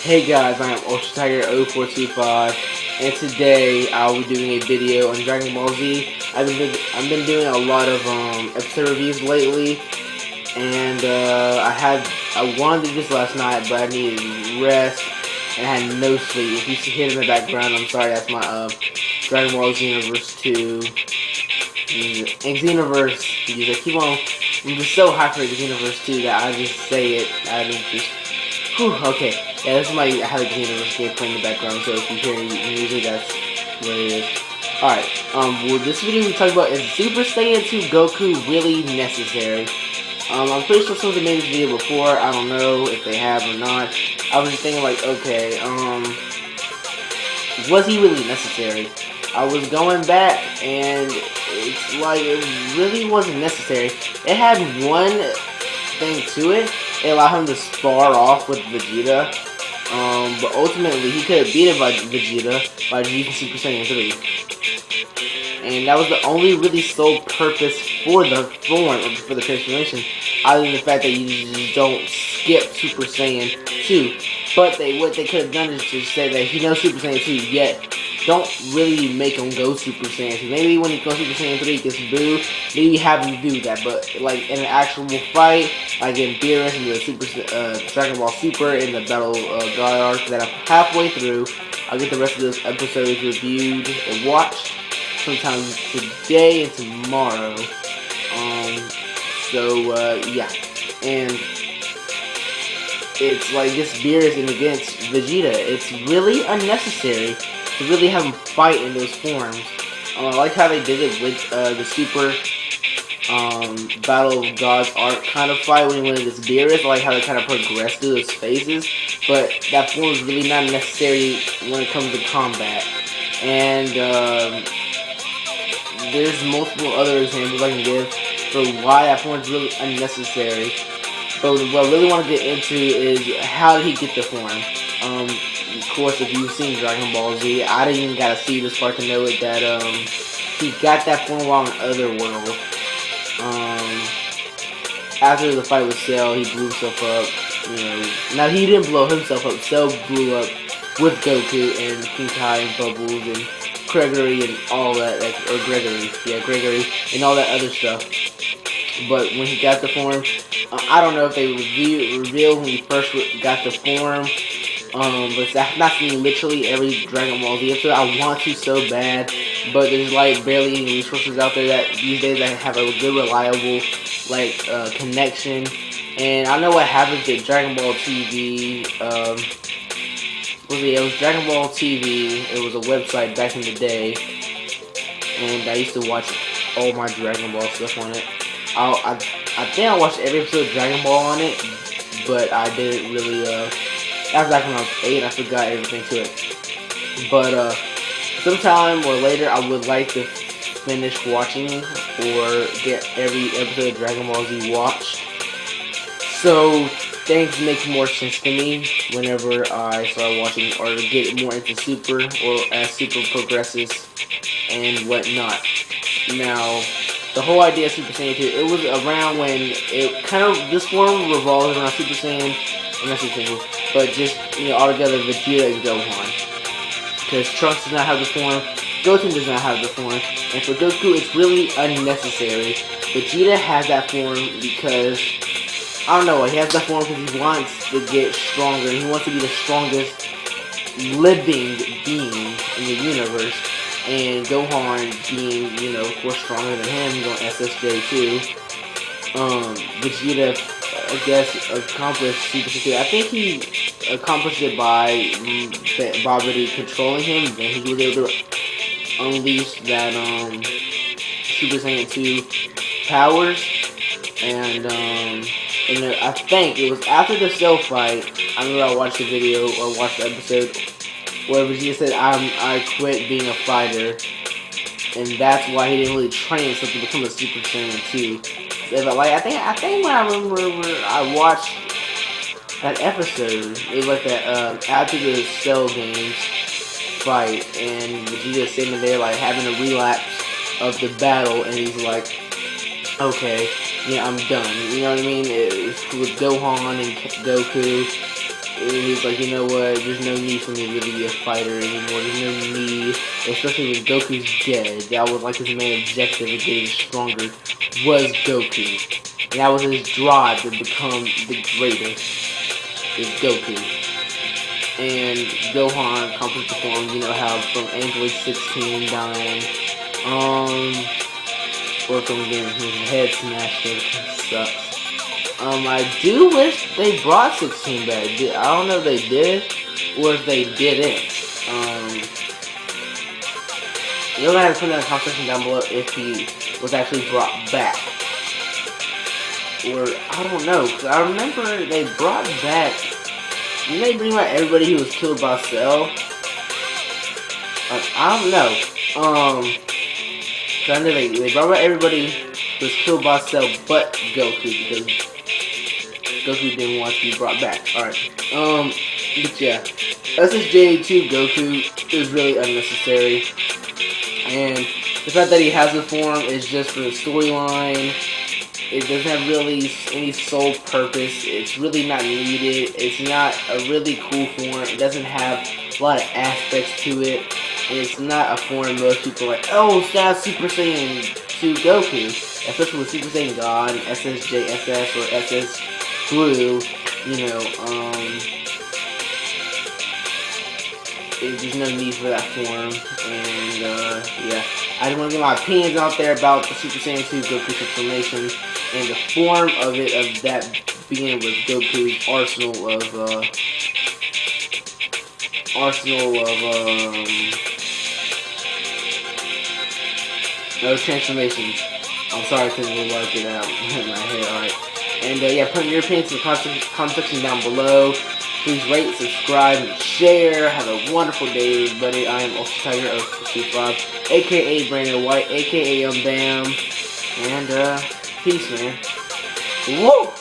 Hey guys, I am Ultra Tiger 0425, and today I'll be doing a video on Dragon Ball Z. I've been doing a lot of episode reviews lately, and I wanted to do this last night, but I needed rest and I had no sleep. If you see hear it in the background, I'm sorry. That's my Dragon Ball Z Universe 2 and Xenoverse. I keep on. I'm just so hyped for the Xenoverse 2 that I just say it. I just. Whew, okay. Yeah, this is my Xenoverse game playing in the background. So if you hear music, that's what it is. Alright, well, this video we talk about is Super Saiyan 2 Goku really necessary? I'm pretty sure someone made this video before. I don't know if they have or not. I was just thinking like, okay, was he really necessary? I was going back and it's like it really wasn't necessary. It had one thing to it. It allowed him to spar off with Vegeta. But ultimately he could have beat it by Vegeta by using Super Saiyan 3. And that was the only really sole purpose for the form, for the transformation, other than the fact that you just don't skip Super Saiyan 2. But what they could have done is to say that he knows Super Saiyan 2, yet don't really make him go Super Saiyan 2. Maybe when he goes Super Saiyan 3 he gets booed, maybe have him do that, but like in an actual fight, like in Beerus and the Dragon Ball Super in the Battle of God arc that I'm halfway through, I'll get the rest of those episodes reviewed and watched sometime today and tomorrow. Yeah, and it's like this Beerus and against Vegeta. It's really unnecessary to really have him fight in those forms. I like how they did it with the Super Battle of Gods arc kind of fight when he went against Beerus. I like how they kind of progressed through those phases, but that form is really not necessary when it comes to combat. And there's multiple other examples I can give for why that form is really unnecessary. But what I really want to get into is how did he get the form? Of course, if you've seen Dragon Ball Z, I didn't even gotta see this part to know it that he got that form while in Otherworld. After the fight with Cell, he blew himself up. You know, now he didn't blow himself up. Cell blew up with Goku and King Kai and Bubbles and Gregory and all that, Gregory and all that other stuff. But when he got the form, I don't know if they revealed when he first got the form. But that's not seeing literally every Dragon Ball Z episode. I want to so bad, but there's like barely any resources out there that these days that have a good, reliable connection. And I know what happens to Dragon Ball TV. It was Dragon Ball TV. It was a website back in the day, and I used to watch all my Dragon Ball stuff on it. I think I watched every episode of Dragon Ball on it, but I didn't really. That was back when I was 8. I forgot everything to it. But sometime or later, I would like to finish watching or get every episode of Dragon Ball Z watched. So things make more sense to me whenever I start watching or get more into Super or as Super progresses and whatnot. Now, the whole idea of Super Saiyan 2, it was around when it kind of, this form revolves around Super Saiyan, not Super Saiyan, but just, altogether Vegeta and Gohan. Because Trunks does not have the form, Goten does not have the form, and for Goku it's really unnecessary. Vegeta has that form because, I don't know, he has that form because he wants to get stronger, and he wants to be the strongest living being in the universe. And Gohan being, of course, stronger than him, going SSJ too. Vegeta, I guess, accomplished Super Saiyan 2. I think he accomplished it by Babidi controlling him. Then he was able to unleash that Super Saiyan 2 powers. And I think it was after the Cell fight. I remember I watched the video or watched the episode where Vegeta said, I quit being a fighter, and that's why he didn't really train himself to become a Super Saiyan 2. But like, I think when I remember I watched that episode, it was like that after the Cell games fight, and Vegeta sitting there like having a relapse of the battle, and he's like, okay, yeah, I'm done. You know what I mean? It's with Gohan and Goku. he's like, you know what, there's no need for me to really be a fighter anymore. There's no need, especially when Goku's dead. That was like his main objective of getting stronger was Goku. And that was his drive to become the greatest, is Goku. And Gohan comes to form, you know how from Android 16 dying, or from getting his head smashed, it sucks. I do wish they brought 16 back. I don't know if they did or if they didn't. You're gonna have to put in the comment section down below if he was actually brought back. Or, I don't know, because I remember they brought back, didn't they bring back everybody who was killed by Cell? I don't know. Cause I know they brought back everybody who was killed by Cell but Goku, because Goku didn't want to be brought back. Alright. But yeah. SSJ2 Goku is really unnecessary. And the fact that he has a form is just for the storyline. It doesn't have really any sole purpose. It's really not needed. It's not a really cool form. It doesn't have a lot of aspects to it. And it's not a form most people are like, oh, that's Super Saiyan 2 Goku. Especially with Super Saiyan God, SSJ, SS, or SS Blue, you know, there's no need for that form, and, yeah, I just want to get my opinions out there about the Super Saiyan 2 Goku transformation, and the form of it, of that being with Goku's those transformations. I'm sorry I couldn't really work it out in my head, alright. And yeah, put your opinions in the comment section down below. Please rate, subscribe, and share. Have a wonderful day, everybody. I am Ultra Tiger 065, aka Brandon White, aka Bam. And peace, man. Whoa!